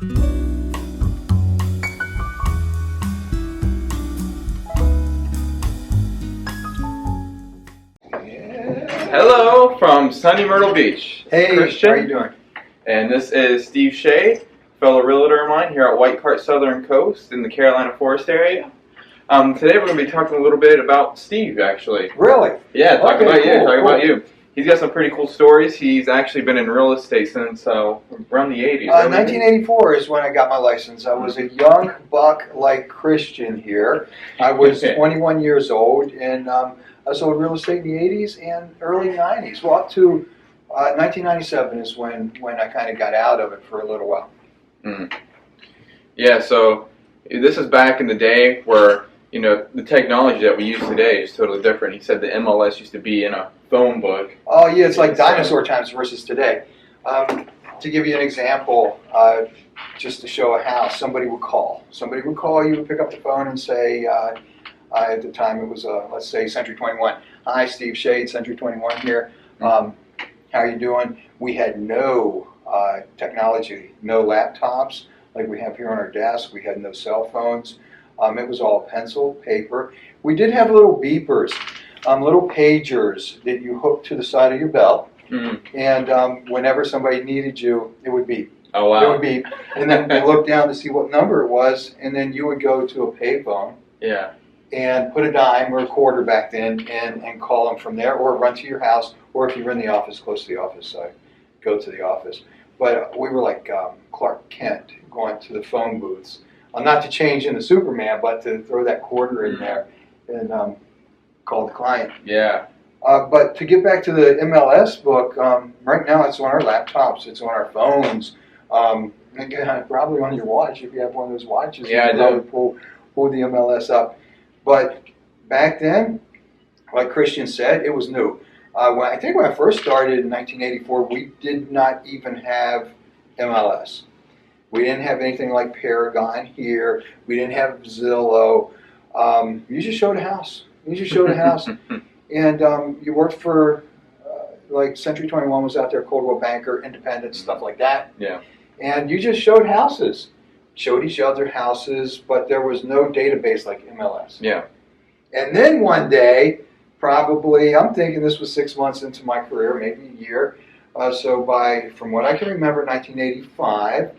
Hello from sunny Myrtle Beach. Hey, Christian. how are you doing? And this is Steve Shade, fellow realtor of mine here at White Cart Southern Coast in the Carolina Forest area. Today we're going to be talking a little bit about Steve, actually. Really? Yeah, talk Okay, about you. cool, Talk cool. about you. He's got some pretty cool stories. He's actually been in real estate since around the 80s. 1984 is when I got my license. I was a young buck like Christian here. I was 21 years old, and I sold real estate in the 80s and early 90s. Well, up to 1997 is when I kind of got out of it for a little while. Mm. Yeah, so this is back in the day where, you know, the technology that we use today is totally different. He said the MLS used to be in a phone book. Oh, yeah, it's like dinosaur times versus today. To give you an example, just to show a house, somebody would call. Somebody would call, you would pick up the phone and say, at the time it was, let's say, Century 21. Hi, Steve Shade, Century 21 here. How are you doing? We had no technology, no laptops like we have here on our desk. We had no cell phones. It was all pencil, paper. We did have little beepers, little pagers that you hooked to the side of your belt. Mm-hmm. And whenever somebody needed you, it would beep. Oh, wow. It would beep. And then you look down to see what number it was, and then you would go to a payphone. Yeah. And put a dime or a quarter back then and call them from there, or run to your house, or if you were in the office, close to the office, go to the office. But we were like Clark Kent going to the phone booths. Not to change into Superman, but to throw that quarter in there and call the client. Yeah. But to get back to the MLS book, right now it's on our laptops, it's on our phones, again, probably on your watch if you have one of those watches. Yeah, you can probably pull the MLS up. But back then, like Christian said, it was new. I think when I first started in 1984, we did not even have MLS. We didn't have anything like Paragon here. We didn't have Zillow. You just showed a house. And you worked for, like Century 21 was out there, Coldwell Banker, Independent, stuff like that. Yeah. And you just showed houses. Showed each other houses, but there was no database like MLS. Yeah. And then one day, probably, I'm thinking this was 6 months into my career, maybe a year. So from what I can remember, 1985,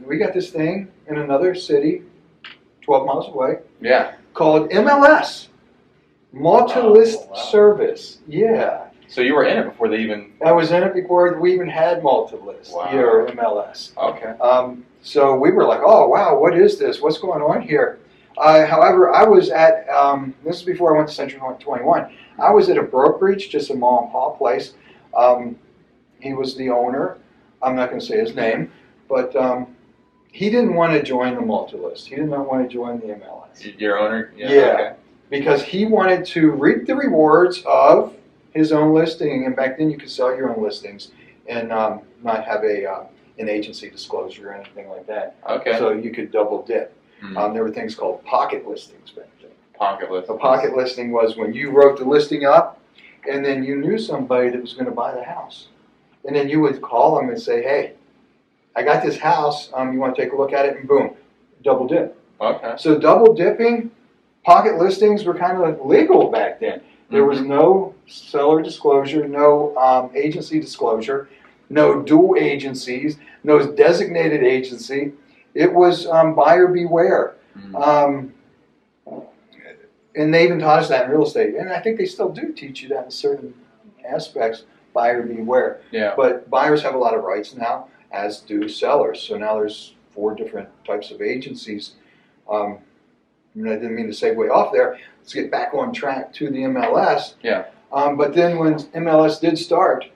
we got this thing in another city, 12 miles away. Yeah. Called MLS, Multi-List Service. Yeah. So you were in it before they even... I was in it before we even had Multi-List here, MLS. Okay. So we were like, oh, wow, what is this? What's going on here? However, I was at, this is before I went to Century 21, I was at a brokerage, just a mom and pop place. He was the owner. I'm not going to say his name, but he didn't want to join the multi-list. He did not want to join the MLS. Your owner? Yeah, Okay. Because he wanted to reap the rewards of his own listing, and back then you could sell your own listings and not have an agency disclosure or anything like that. Okay. So you could double dip. Mm-hmm. There were things called pocket listings back then. Pocket listing. A pocket listing was when you wrote the listing up, and then you knew somebody that was going to buy the house. And then you would call them and say, hey, I got this house, you want to take a look at it, and boom, double dip. Okay. So double dipping, pocket listings were kind of legal back then. There was no seller disclosure, no agency disclosure, no dual agencies, no designated agency. It was buyer beware. And they even taught us that in real estate. And I think they still do teach you that in certain aspects, buyer beware. Yeah. But buyers have a lot of rights now, as do sellers. So now there's 4 different types of agencies. I didn't mean to segue off there. Let's get back on track to the MLS. Yeah. But then when MLS did start,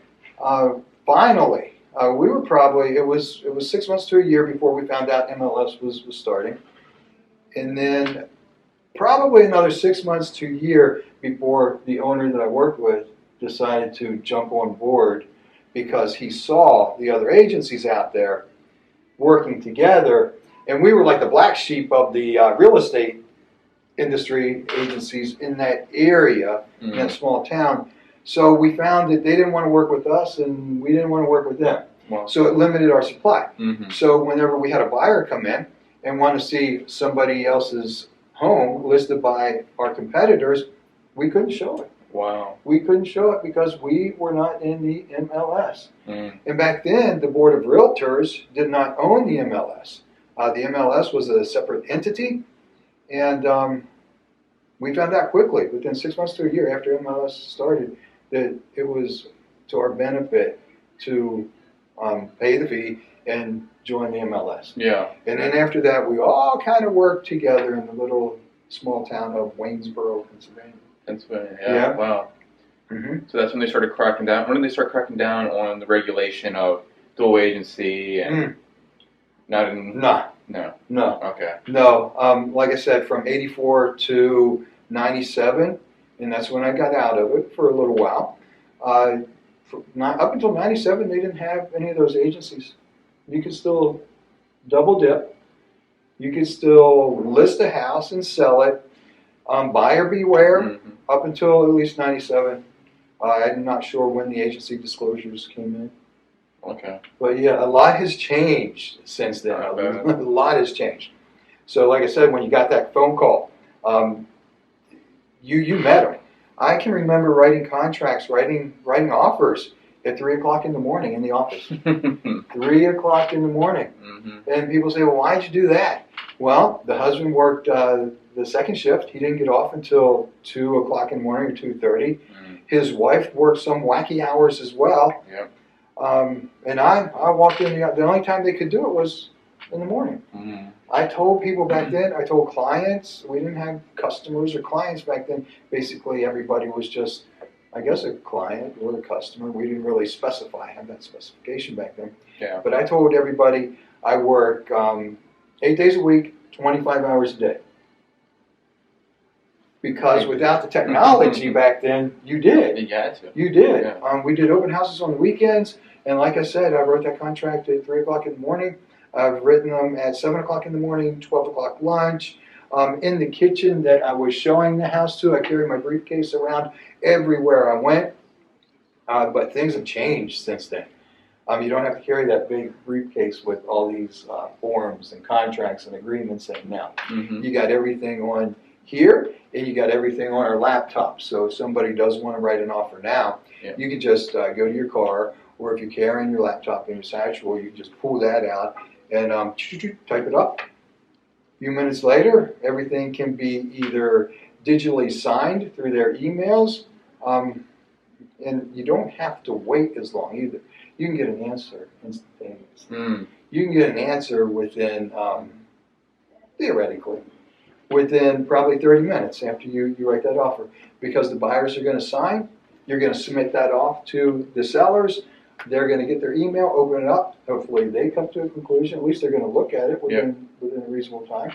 finally, we were probably, it was 6 months to a year before we found out MLS was starting. And then probably another 6 months to a year before the owner that I worked with decided to jump on board, because he saw the other agencies out there working together. And we were like the black sheep of the real estate industry agencies in that area, in that small town. So we found that they didn't want to work with us, and we didn't want to work with them. Wow. So it limited our supply. Mm-hmm. So whenever we had a buyer come in and want to see somebody else's home listed by our competitors, we couldn't show it. Wow. We couldn't show it because we were not in the MLS. Mm. And back then, the Board of Realtors did not own the MLS. The MLS was a separate entity, and we found out quickly, within 6 months to a year after MLS started, that it was to our benefit to pay the fee and join the MLS. Yeah. And then after that, we all kind of worked together in the little small town of Waynesboro, Pennsylvania. Pennsylvania. Yeah. Yeah. Wow. Mm-hmm. So that's when they started cracking down. When did they start cracking down on the regulation of dual agency and not in? No. No. No. Okay. No. Like I said, from 84 to 97, and that's when I got out of it for a little while. Up until 97, they didn't have any of those agencies. You could still double dip. You could still list a house and sell it. Buyer beware. Mm-hmm. Up until at least 97. I'm not sure when the agency disclosures came in. Okay. But yeah, a lot has changed since then. I A bet. lot has changed. So like I said, when you got that phone call, you met them. I can remember writing contracts, writing offers at 3 o'clock in the morning in the office. 3 o'clock in the morning. Mm-hmm. And people say, well, why'd you do that? Well, the husband worked the second shift. He didn't get off until 2 o'clock in the morning or 2:30. Mm-hmm. His wife worked some wacky hours as well. Yep. And I walked in, the only time they could do it was in the morning. Mm-hmm. I told people back then, I told clients, we didn't have customers or clients back then. Basically, everybody was just, I guess, a client or a customer. We didn't really have that specification back then. Yeah. But I told everybody I work 8 days a week, 25 hours a day. Because without the technology back then, you did. You had to. You did. Yeah. We did open houses on the weekends, and like I said, I wrote that contract at 3 o'clock in the morning. I've written them at 7 o'clock in the morning, 12 o'clock lunch. In the kitchen that I was showing the house to, I carried my briefcase around everywhere I went. But things have changed since then. You don't have to carry that big briefcase with all these forms and contracts and agreements in now. Mm-hmm. You got everything on here, and you got everything on our laptop. So if somebody does want to write an offer now, Yeah. you can just go to your car, or if you're carrying your laptop in your satchel, you can just pull that out and type it up. A few minutes later, everything can be either digitally signed through their emails, and you don't have to wait as long either. You can get an answer instantaneously. Mm. You can get an answer within, theoretically, within probably 30 minutes after you write that offer. Because the buyers are going to sign, you're going to submit that off to the sellers. They're going to get their email, open it up. Hopefully they come to a conclusion. At least they're going to look at it within a reasonable time.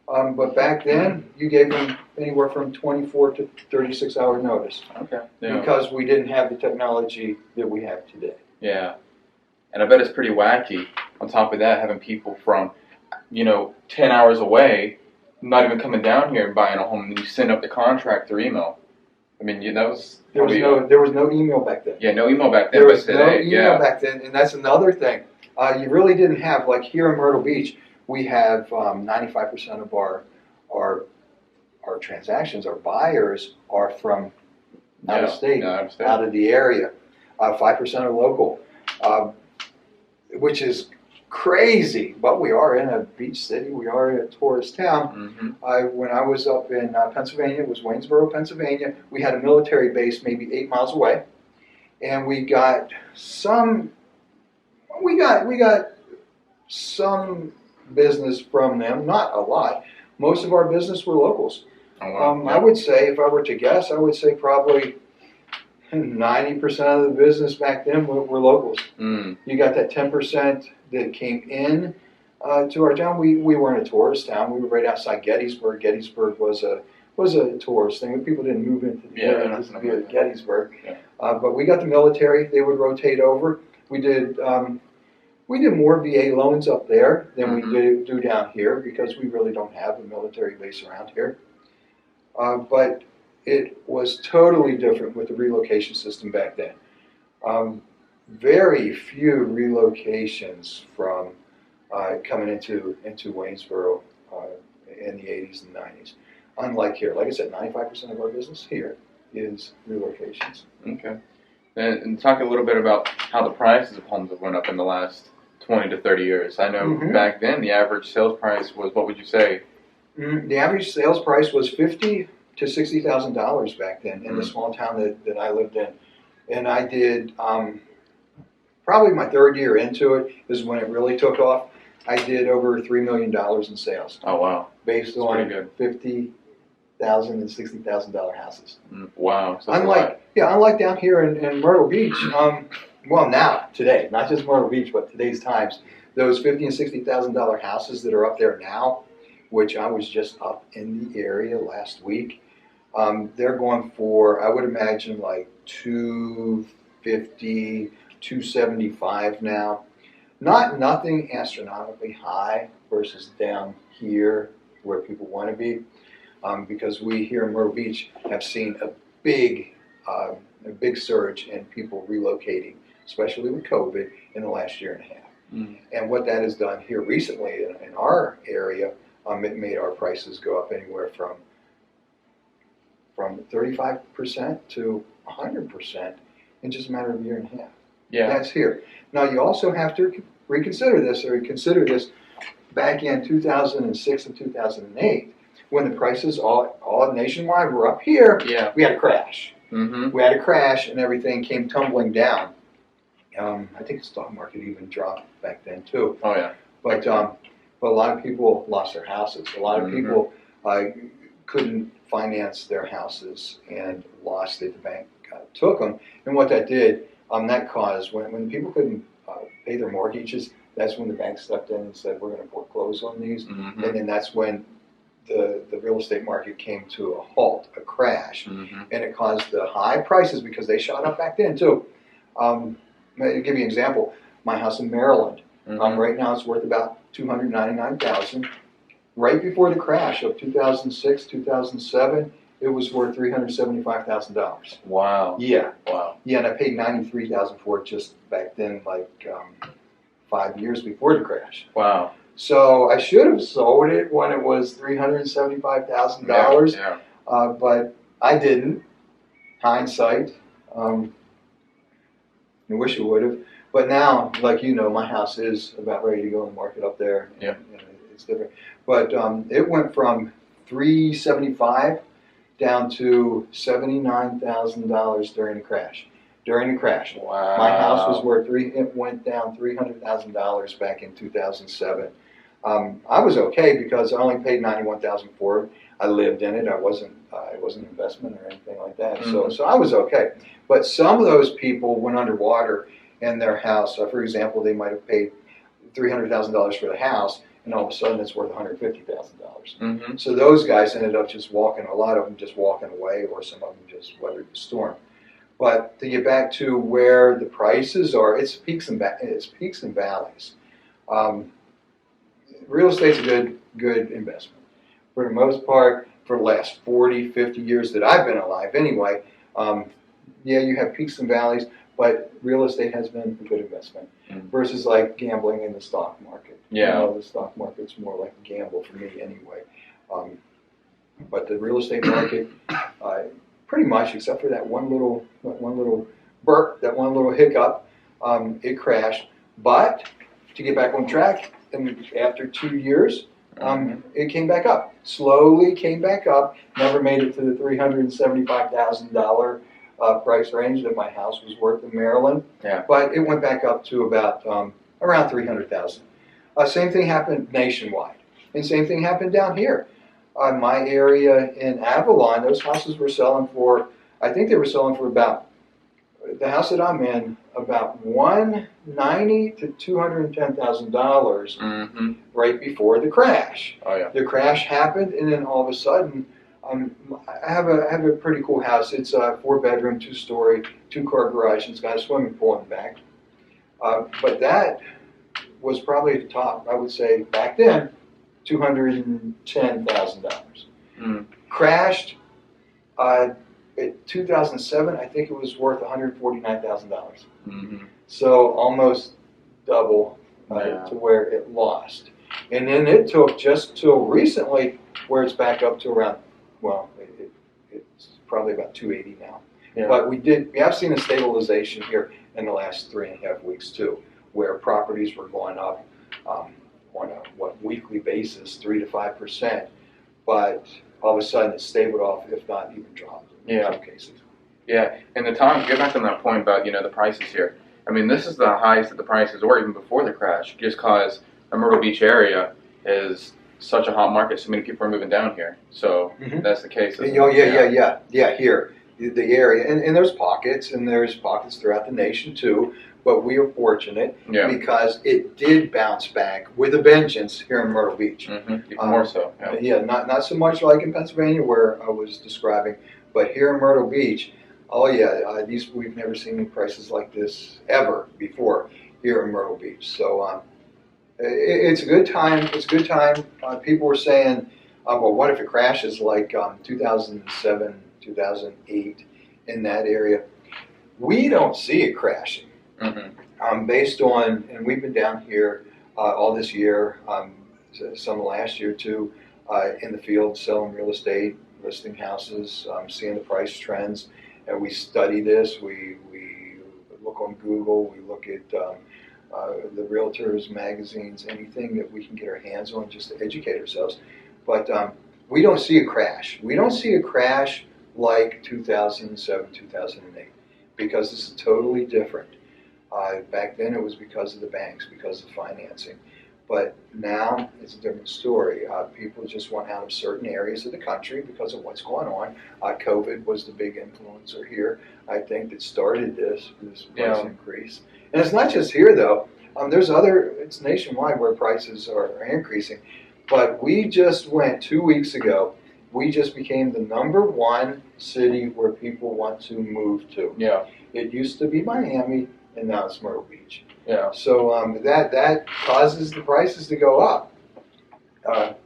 But back then, you gave them anywhere from 24 to 36 hour notice. Okay. Yeah. Because we didn't have the technology that we have today. Yeah. And I bet it's pretty wacky. On top of that, having people from, 10 hours away, not even coming down here and buying a home, and you send up the contract through email. I mean, that was There was no email back then. Yeah, no email back then. There was but no today, email back then, and that's another thing. You really didn't have, like here in Myrtle Beach, we have 95% of our transactions, our buyers are from out of state, out of the area. 5% are local, which is crazy, but we are in a beach city. We are in a tourist town. Mm-hmm. When I was up in Pennsylvania, it was Waynesboro, Pennsylvania. We had a military base maybe 8 miles away, and we got some business from them. Not a lot. Most of our business were locals. Oh, wow. I would say, if I were to guess, I would say probably 90% of the business back then were locals. Mm. You got that 10% that came in to our town. We weren't a tourist town. We were right outside Gettysburg. Gettysburg was a tourist thing. People didn't move into the area just to be at Gettysburg. Yeah. But we got the military. They would rotate over. We did more VA loans up there than we do down here because we really don't have a military base around here. But it was totally different with the relocation system back then. very few relocations from coming into Waynesboro in the 80s and 90s. Unlike here, like I said, 95% of our business here is relocations. Okay. And talk a little bit about how the prices of homes have went up in the last 20 to 30 years. I know back then the average sales price was, what would you say? The average sales price was $50,000 to $60,000 back then in the small town that I lived in. And I did, probably my third year into it is when it really took off. I did over $3 million in sales. Oh, wow. Based That's on pretty good. $50,000 and $60,000 houses. Wow. So unlike down here in Myrtle Beach, well now, today, not just Myrtle Beach, but today's times, those $50,000 and $60,000 houses that are up there now, which I was just up in the area last week, they're going for, I would imagine, like $250,000, $275,000 now. Nothing astronomically high versus down here where people want to be, because we here in Myrtle Beach have seen a big surge in people relocating, especially with COVID in the last year and a half. And what that has done here recently in our area, it made our prices go up anywhere from 35% to 100% in just a matter of a year and a half. Yeah. That's here. Now you also have to consider this back in 2006 and 2008 when the prices all nationwide were up here. Yeah. We had a crash. Mm-hmm. We had a crash and everything came tumbling down. I think the stock market even dropped back then too. Oh yeah. But a lot of people lost their houses. A lot of people couldn't finance their houses and lost it. The bank took them. And what that did, that caused, when people couldn't pay their mortgages, that's when the bank stepped in and said, we're going to foreclose on these. And then that's when the real estate market came to a halt, a crash. And it caused the high prices because they shot up back then too. To give you an example, my house in Maryland, right now it's worth about $299,000. Right before the crash of 2006, 2007, it was worth $375,000. Wow. Yeah. Wow. Yeah, and I paid $93,000 for it just back then, like 5 years before the crash. Wow. So I should have sold it when it was $375,000. Yeah. But I didn't. Hindsight. I wish I would have. But now, like you know, my house is about ready to go in the market up there. Yeah. It's different. But it went from $375,000 down to $79,000 during the crash. Wow. My house was worth it went down $300,000 back in 2007. I was okay because I only paid $91,000 for it. I lived in it. It wasn't an investment or anything like that. So I was okay. But some of those people went underwater in their house. So for example, they might have paid $300,000 for the house, and all of a sudden it's worth $150,000. So those guys ended up just walking. A lot of them just walking away, or some of them just weathered the storm. But to get back to where the prices are, it's peaks and valleys. Real estate's a good investment. For the most part, for the last 40, 50 years that I've been alive anyway, yeah, you have peaks and valleys, but real estate has been a good investment versus like gambling in the stock market. Yeah. The stock market's more like a gamble for me anyway. But the real estate market, pretty much, except for that one little burp, that one little hiccup, it crashed. But to get back on track, and after 2 years, it came back up. Slowly came back up. Never made it to the $375,000 price range that my house was worth in Maryland. Yeah. But it went back up to about around $300,000. Same thing happened nationwide, and same thing happened down here. My area in Avalon, those houses were selling for, I think they were selling for about, the house that I'm in, about $190,000 to $210,000 right before the crash. Oh yeah. The crash happened, and then all of a sudden, I have a pretty cool house. It's a 4-bedroom, 2-story, 2-car garage, and it's got a swimming pool in the back. But that was probably at the top, I would say, back then, $210,000. Crashed in 2007. I think it was worth $149,000. So almost double to where it lost. And then it took just till recently where it's back up to around, well, it's probably about 280 now. Yeah. But we have seen a stabilization here in the last 3.5 weeks too, where properties were going up on a weekly basis, 3 to 5%, but all of a sudden it stabilized off, if not even dropped in some cases. Yeah, and the time, get back to that point about, the prices here. I mean, this is the highest that the prices were even before the crash, just because the Myrtle Beach area is such a hot market. So many people are moving down here. So that's the case. Yeah, here, the area. And there's pockets throughout the nation too. But we are fortunate because it did bounce back with a vengeance here in Myrtle Beach. Even more so. Not so much like in Pennsylvania where I was describing, but here in Myrtle Beach, we've never seen prices like this ever before here in Myrtle Beach. So it's a good time. It's a good time. People were saying, well, what if it crashes like 2007, 2008 in that area? We don't see it crashing. Based on, and we've been down here all this year, some last year too, in the field selling real estate, listing houses, seeing the price trends, and we study this. We look on Google, we look at the realtors, magazines, anything that we can get our hands on just to educate ourselves. But we don't see a crash. We don't see a crash like 2007, 2008, because this is totally different. Back then it was because of the banks, because of financing. But now it's a different story. People just want out of certain areas of the country because of what's going on. COVID was the big influencer here, I think, that started this price increase. And it's not just here, though. It's nationwide where prices are increasing. But we just went 2 weeks ago, we just became the #1 city where people want to move to. Yeah. It used to be Miami, and now it's Myrtle Beach. Yeah. So that causes the prices to go up.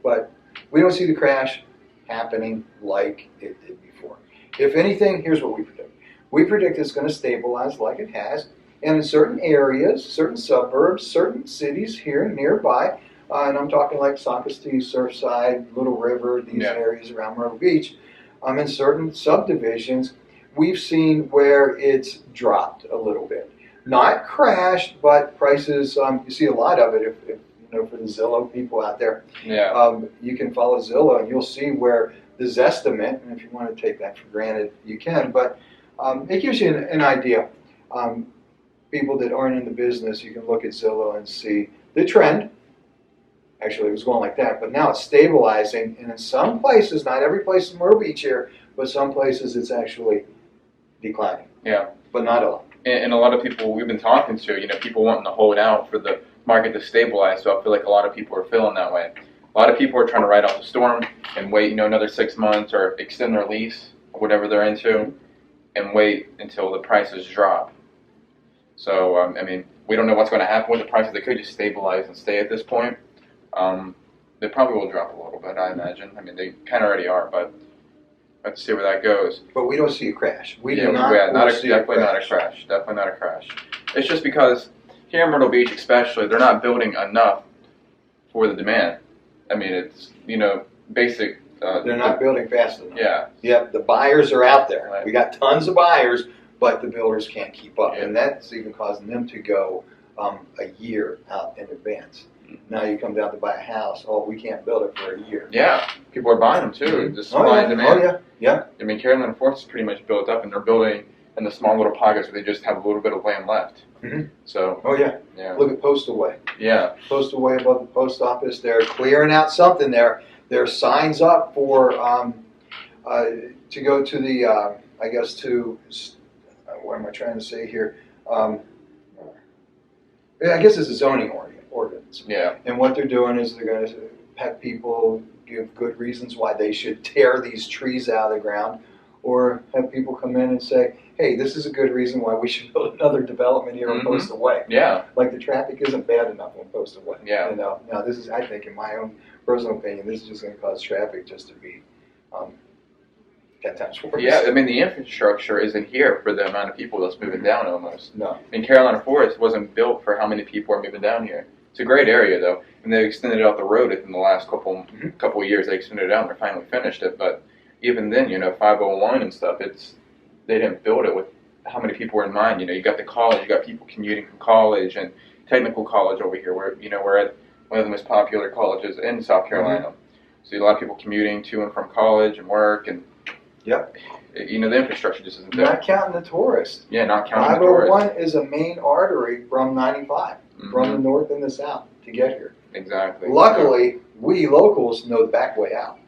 But we don't see the crash happening like it did before. If anything, here's what we predict. We predict it's going to stabilize like it has. And in certain areas, certain suburbs, certain cities here nearby, and I'm talking like Socastee, Surfside, Little River, these areas around Myrtle Beach, in certain subdivisions, we've seen where it's dropped a little bit. Not crashed, but prices, you see a lot of it if for the Zillow people out there. Yeah. You can follow Zillow and you'll see where the Zestimate, and if you want to take that for granted, you can, but it gives you an idea. People that aren't in the business, you can look at Zillow and see the trend. Actually, it was going like that, but now it's stabilizing, and in some places, not every place in Myrtle Beach here, but some places it's actually declining. Yeah. But not all. And a lot of people we've been talking to, people wanting to hold out for the market to stabilize, so I feel like a lot of people are feeling that way. A lot of people are trying to ride off the storm and wait, another 6 months or extend their lease, or whatever they're into, and wait until the prices drop. So, we don't know what's going to happen with the prices. They could just stabilize and stay at this point. They probably will drop a little bit, I imagine. They kind of already are, but let's see where that goes. But we don't see a crash. Definitely not a crash. Definitely not a crash. It's just because here in Myrtle Beach especially, they're not building enough for the demand. It's, basic. They're not building fast enough. Yeah. Yep, the buyers are out there. Right. We got tons of buyers, but the builders can't keep up. Yeah. And that's even causing them to go a year out in advance. Now you come down to buy a house, we can't build it for a year. Yeah, people are buying them too. The supply and demand. Yeah. Carolina and Forth is pretty much built up, and they're building in the small little pockets where they just have a little bit of land left. So. Yeah. Look at Postal Way. Yeah. Postal Way above the post office. They're clearing out something there. There are signs up for to go to the what am I trying to say here? I guess it's a zoning ordinance. Yeah. And what they're doing is they're going to have people give good reasons why they should tear these trees out of the ground, or have people come in and say, hey, this is a good reason why we should build another development here on Postal Way. Yeah. Like the traffic isn't bad enough on Postal Way. Yeah. Now this is, I think, in my own personal opinion, this is just going to cause traffic just to be 10 times worse. Yeah, I mean, the infrastructure isn't here for the amount of people that's moving down almost. No. I mean, Carolina Forest wasn't built for how many people are moving down here. It's a great area, though, and they extended out the road in the last couple of years. They extended it out and they finally finished it, but even then, 501 and stuff, they didn't build it with how many people were in mind. You got the college, you got people commuting from college and technical college over here. We're at one of the most popular colleges in South Carolina. So a lot of people commuting to and from college and work, and yep. The infrastructure just isn't there. Not counting the tourists. Yeah, not counting the tourists. 501 is a main artery from 95, from the north and the south to get here. Exactly. Luckily, we locals know the back way out.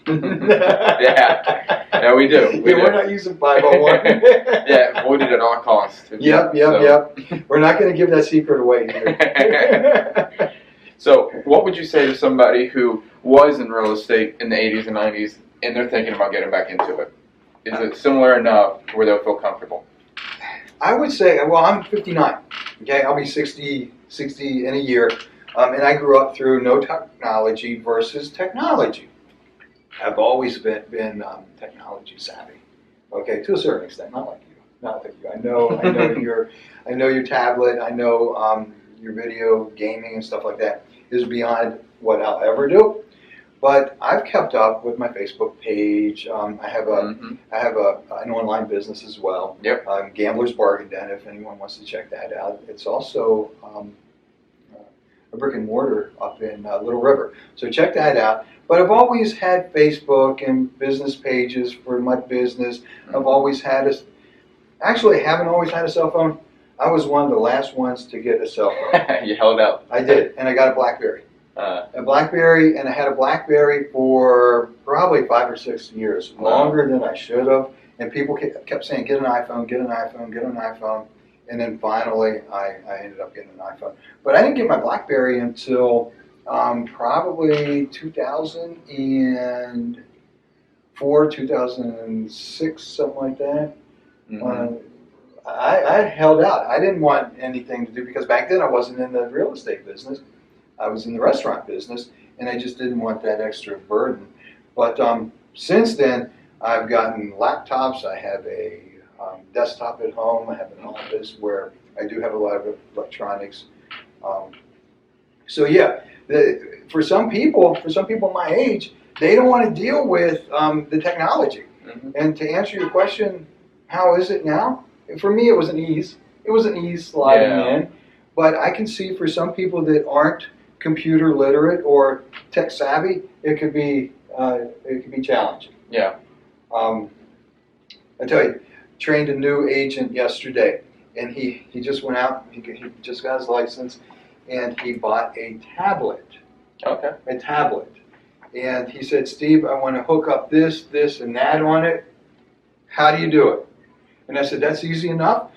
Yeah, we do. We're not using 501. Yeah, avoid it at all costs. Yep. We're not going to give that secret away either. So, what would you say to somebody who was in real estate in the 80s and 90s and they're thinking about getting back into it? Is it similar enough to where they'll feel comfortable? I would say, well, I'm 59. Okay, I'll be 60 in a year. And I grew up through no technology versus technology. I've always been technology savvy. Okay, to a certain extent, not like you. I know your tablet. I know your video gaming and stuff like that is beyond what I'll ever do. But I've kept up with my Facebook page. I have an online business as well. Yep. Gambler's Bargain Den, if anyone wants to check that out. It's also a brick and mortar up in Little River. So check that out. But I've always had Facebook and business pages for my business. I've always had actually, I haven't always had a cell phone. I was one of the last ones to get a cell phone. You held out. I did, and I got a BlackBerry. And I had a BlackBerry for probably 5 or 6 years, longer than I should have. And people kept saying, get an iPhone, get an iPhone, get an iPhone. And then finally, I ended up getting an iPhone. But I didn't get my BlackBerry until probably 2004, 2006, something like that. I held out. I didn't want anything to do, because back then I wasn't in the real estate business. I was in the restaurant business, and I just didn't want that extra burden. But since then, I've gotten laptops. I have a desktop at home. I have an office where I do have a lot of electronics. So yeah, for some people my age, they don't want to deal with the technology. And to answer your question, how is it now? For me, it was an ease. It was an ease sliding in. But I can see for some people that aren't computer literate or tech savvy, it could be challenging. Yeah. I tell you, trained a new agent yesterday, and he just went out. He just got his license, and he bought a tablet. Okay. A tablet, and he said, "Steve, I want to hook up this, and that on it. How do you do it?" And I said, "That's easy enough.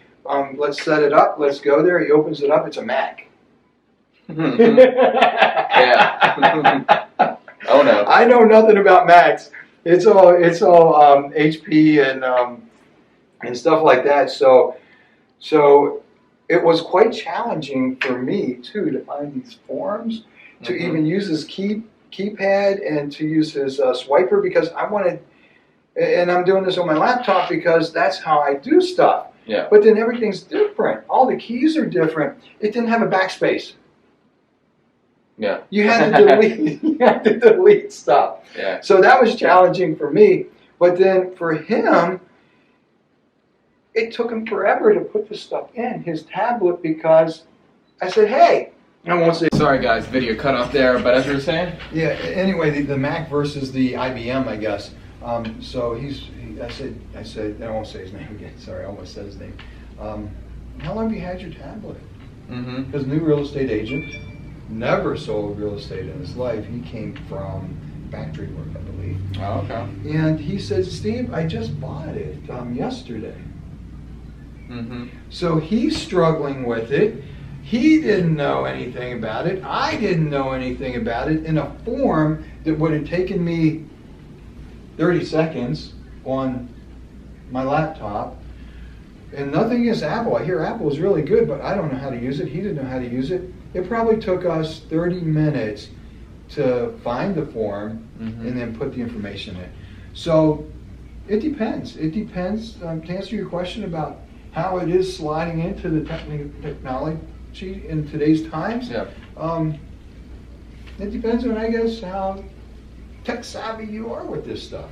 Let's set it up. Let's go there." He opens it up. It's a Mac. Yeah. Oh no. I know nothing about Macs. It's all HP and stuff like that. So it was quite challenging for me too to find these forms, to even use his keypad and to use his swiper, because I wanted. And I'm doing this on my laptop because that's how I do stuff. Yeah. But then everything's different. All the keys are different. It didn't have a backspace. Yeah. You had to delete. You had to delete stuff. Yeah. So that was challenging for me. But then for him, it took him forever to put the stuff in his tablet, because I said, "Hey." I won't say. Sorry, guys. Video cut off there. But as you were saying. Yeah. Anyway, the Mac versus the IBM, I guess. So I said, I won't say his name again. Sorry, I almost said his name. How long have you had your tablet? Because new real estate agent, never sold real estate in his life. He came from factory work, I believe. Oh, okay. And he said, "Steve, I just bought it yesterday." So he's struggling with it. He didn't know anything about it. I didn't know anything about it, in a form that would have taken me 30 seconds on my laptop. And nothing against Apple. I hear Apple is really good, but I don't know how to use it. He didn't know how to use it. It probably took us 30 minutes to find the form and then put the information in. So It depends. It depends. To answer your question about how it is sliding into the technology in today's times, Yeah. it depends on, I guess, how tech savvy you are with this stuff.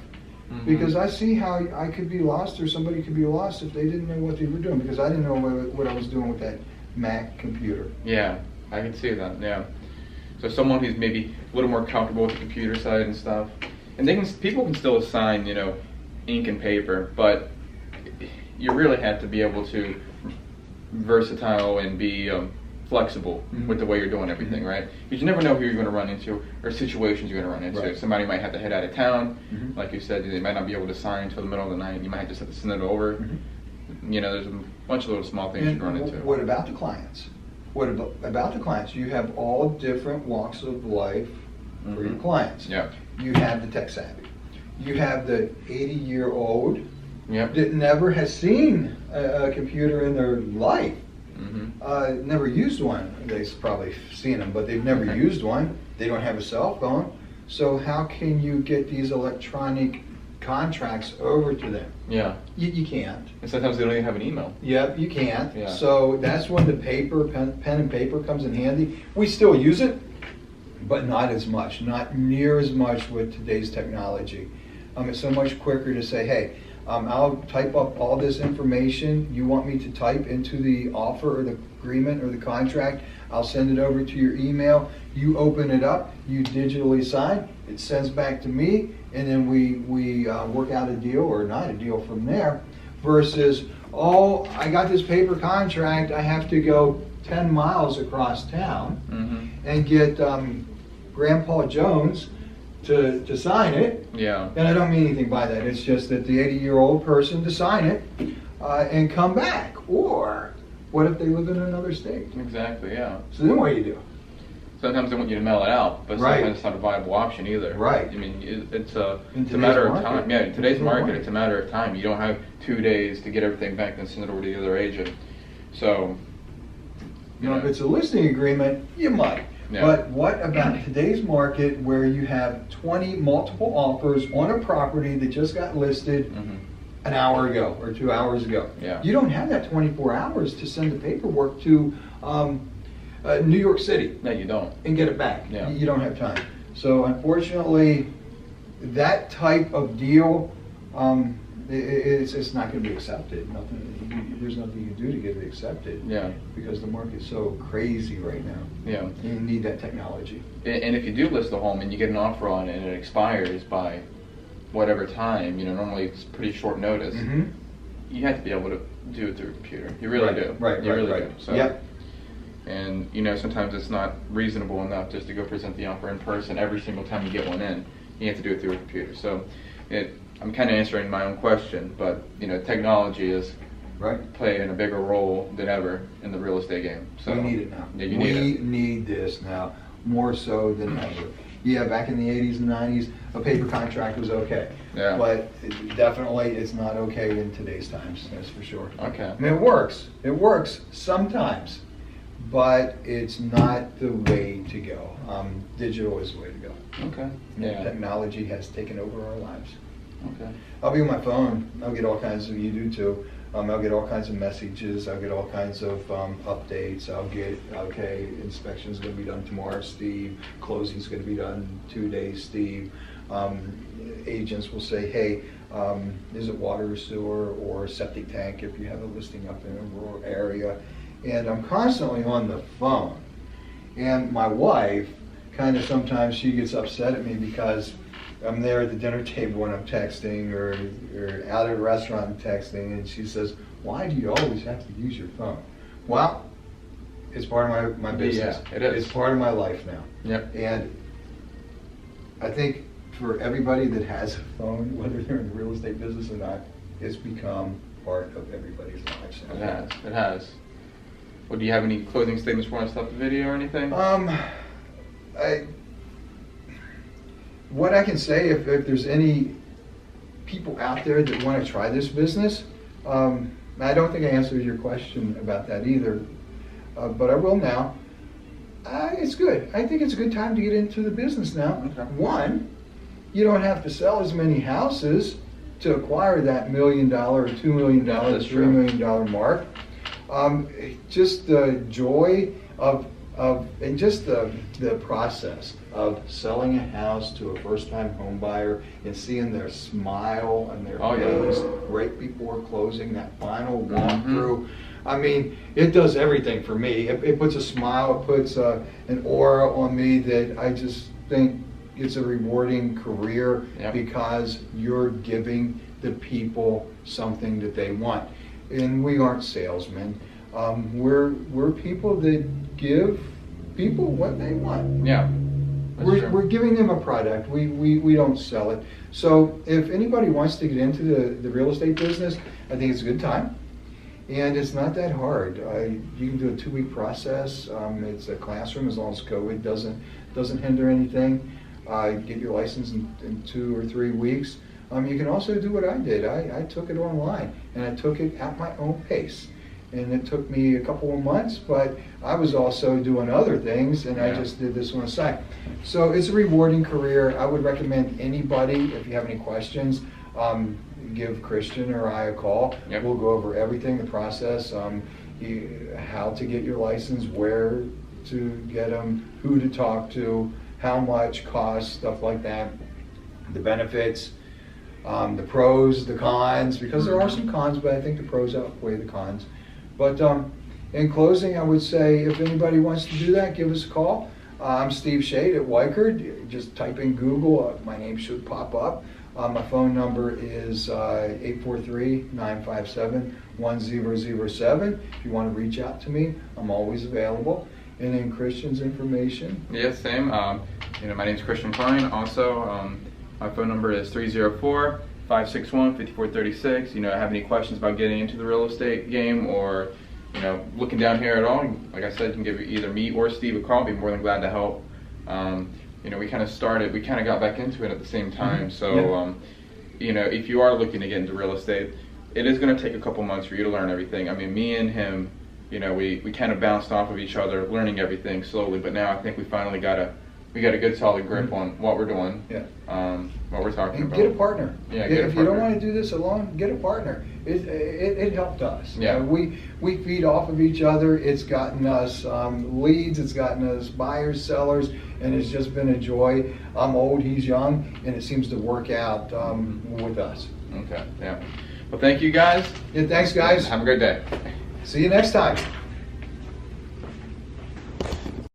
Mhm. Because I see how I could be lost, or somebody could be lost if they didn't know what they were doing, because I didn't know what I was doing with that Mac computer. Yeah, I can see that. Yeah. So someone who's maybe a little more comfortable with the computer side and stuff, and people can still assign, ink and paper, but you really have to be able to versatile and be flexible with the way you're doing everything, right? Because you never know who you're going to run into or situations you're going to run into. Right. Somebody might have to head out of town, like you said, they might not be able to sign until the middle of the night. You might just have to send it over. There's a bunch of little small things you And can run into. what about the clients? What about the clients? You have all different walks of life for your clients. Yeah. You have the tech savvy. You have the 80-year-old Yep. that never has seen a computer in their life. Never used one. They've probably seen them, but they've never used one. They don't have a cell phone. So how can you get these electronic contracts over to them? Yeah. You can't. And sometimes they don't even have an email. Yep, you can't. Yeah. So that's when the pen and paper comes in handy. We still use it, but not as much, not near as much with today's technology. It's so much quicker to say, hey, I'll type up all this information you want me to type into the offer or the agreement or the contract. I'll send it over to your email. You open it up, you digitally sign, it sends back to me, and then we work out a deal or not a deal from there. Versus, oh, I got this paper contract, I have to go 10 miles across town and get Grandpa Jones to sign it. Yeah. And I don't mean anything by that. It's just that the 80-year-old person to sign it and come back. Or what if they live in another state? Exactly, yeah. So then what do you do? Sometimes they want you to mail it out, but Right. sometimes it's not a viable option either. Right. I mean, it's a In matter today's of time. market. Yeah, in today's In market, market. it's a matter of time. You don't have 2 days to get everything back and send it over to the other agent. So, If it's a listing agreement, you might. Yeah. But what about today's market where you have 20 multiple offers on a property that just got listed an hour ago or 2 hours ago? Yeah. You don't have that 24 hours to send the paperwork to New York City No, you don't. and get it back. Yeah. You don't have time. So unfortunately, that type of deal, it's not going to be accepted. There's nothing you can do to get it accepted. Yeah. Because the market's so crazy right now. Yeah. You need that technology. And if you do list a home and you get an offer on it and it expires by whatever time, normally it's pretty short notice, you have to be able to do it through a computer. You really do. Right. You really right. do. So, Yep. And sometimes it's not reasonable enough just to go present the offer in person every single time you get one in. You have to do it through a computer. So I'm kind of answering my own question, but technology is Right. playing a bigger role than ever in the real estate game. So We need it now. Yeah, you need we it. need this now more so than ever. Yeah, back in the 80s and 90s, a paper contract was okay. Yeah. But definitely it's not okay in today's times, that's for sure. Okay. I mean, it works. It works sometimes, but it's not the way to go. Digital is the way to go. Okay. Yeah. Technology has taken over our lives. Okay. I'll be on my phone. I'll get all kinds of, you do too. I'll get all kinds of messages. I'll get all kinds of updates. I'll get, okay, inspection's going to be done tomorrow, Steve. Closing's going to be done in 2 days, Steve. Agents will say, hey, is it water or sewer or septic tank if you have a listing up in a rural area? And I'm constantly on the phone. And my wife, kind of sometimes she gets upset at me because I'm there at the dinner table when I'm texting or out at a restaurant and texting, and she says, why do you always have to use your phone? Well, it's part of my business. Yeah, it is. It's part of my life now. Yep. And I think for everybody that has a phone, whether they're in the real estate business or not, it's become part of everybody's lives. It has. It has. Well, do you have any closing statements before I stop the video or anything? What I can say, if there's any people out there that want to try this business, I don't think I answered your question about that either, but I will now. It's good. I think it's a good time to get into the business now. Okay. One, you don't have to sell as many houses to acquire that $1 million or $2 million, That's $3 true. million mark. Just the joy of and just the process of selling a house to a first-time home buyer and seeing their smile and their Oh, yeah. face right before closing, that final walkthrough. I mean, it does everything for me. It puts a smile, it puts an aura on me that I just think it's a rewarding career. Yep. Because you're giving the people something that they want. And we aren't salesmen. We're people that give people what they want. Yeah. That's true. We're giving them a product. We don't sell it. So if anybody wants to get into the real estate business, I think it's a good time. And it's not that hard. You can do a 2-week process. It's a classroom as long as COVID doesn't hinder anything. Get your license in 2 or 3 weeks. You can also do what I did. I took it online, and I took it at my own pace. And it took me a couple of months, but I was also doing other things, and I just did this on the side. So it's a rewarding career. I would recommend anybody, if you have any questions, give Christian or I a call. Yep. We'll go over everything, the process, how to get your license, where to get them, who to talk to, how much cost, stuff like that, the benefits, the pros, the cons, because there are some cons, but I think the pros outweigh the cons. But in closing, I would say if anybody wants to do that, give us a call. I'm Steve Shade at Weichert. Just type in Google, my name should pop up. My phone number is 843-957-1007. If you want to reach out to me, I'm always available. And then Christian's information. Yes, same. My name's Christian Cline. Also, my phone number is 304-561-5436. I have any questions about getting into the real estate game or, looking down here at all, like I said, you can give either me or Steve a call. I'd be more than glad to help. We kind of got back into it at the same time. So, if you are looking to get into real estate, it is going to take a couple months for you to learn everything. I mean, me and him, we kind of bounced off of each other, learning everything slowly. But now I think we finally got a good solid grip on what we're doing. Yeah. What we're talking And about. get a partner. Yeah, if you don't want to do this alone, get a partner. It helped us. Yeah. We feed off of each other. It's gotten us leads. It's gotten us buyers, sellers, and it's just been a joy. I'm old, he's young, and it seems to work out with us. Okay. Yeah. Well, thank you guys. Yeah, thanks, guys. Have a great day. See you next time.